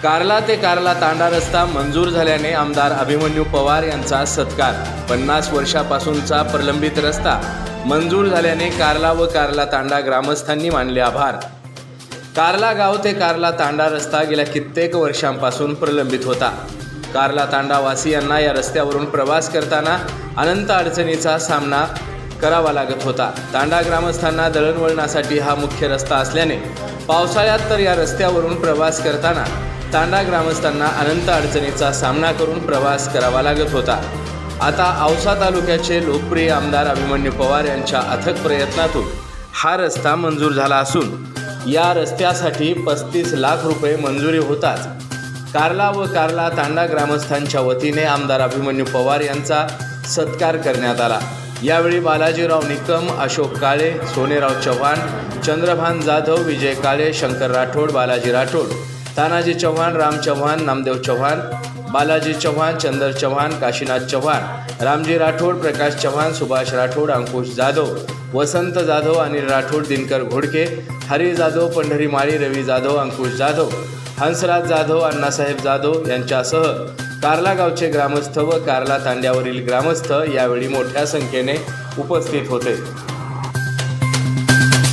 कार्ला ते कार्ला तांडा रस्ता मंजूर झाल्याने आमदार अभिमन्यू पवार यांचा सत्कार। 50 वर्षापासूनचा प्रलंबित रस्ता मंजूर झाल्याने कार्ला व कार्ला तांडा ग्रामस्थांनी मानले आभार। कार्ला गाव ते कार्ला तांडा रस्ता गेल्या कित्येक वर्षांपासून प्रलंबित होता। कार्ला तांडा वासियांना या रस्त्यावरून प्रवास करताना अनंत अडचणीचा सामना करावा लागत होता। तांडा ग्रामस्थांना दळणवळणासाठी हा मुख्य रस्ता असल्याने पावसाळ्यात तर या रस्त्यावरून प्रवास करताना तांडा ग्रामस्थांना अनंत अडचणीचा सामना करून प्रवास करावा लागत होता। आता औसा तालुक्याचे लोकप्रिय आमदार अभिमन्यू पवार यांच्या अथक प्रयत्नातून हा रस्ता मंजूर झाला असून या रस्त्यासाठी 35 लाख रुपये मंजुरी होताच कार्ला व कार्ला तांडा ग्रामस्थांच्या वतीने आमदार अभिमन्यू पवार यांचा सत्कार करण्यात आला। यावेळी बालाजीराव निकम, अशोक काळे, सोनेराव चव्हाण, चंद्रभान जाधव, विजय काळे, शंकर राठोड, बालाजी राठोड, तानाजी चव्हाण, राम चव्हाण, नामदेव चव्हाण, बालाजी चव्हाण, चंदर चव्हाण, काशीनाथ चव्हाण, रामजी राठोड, प्रकाश चव्हाण, सुभाष राठोड, अंकुश जाधव, वसंत जाधव, अनिल राठोड, दिनकर घोडके, हरी जाधव, पंढरी माळी, रवी जाधव, अंकुश जाधव, हंसराज जाधव, अण्णासाहेब जाधव यांच्यासह कार्ला गावचे ग्रामस्थ व कार्ला तांड्यावरील ग्रामस्थ यावेळी मोठ्या संख्येने उपस्थित होते।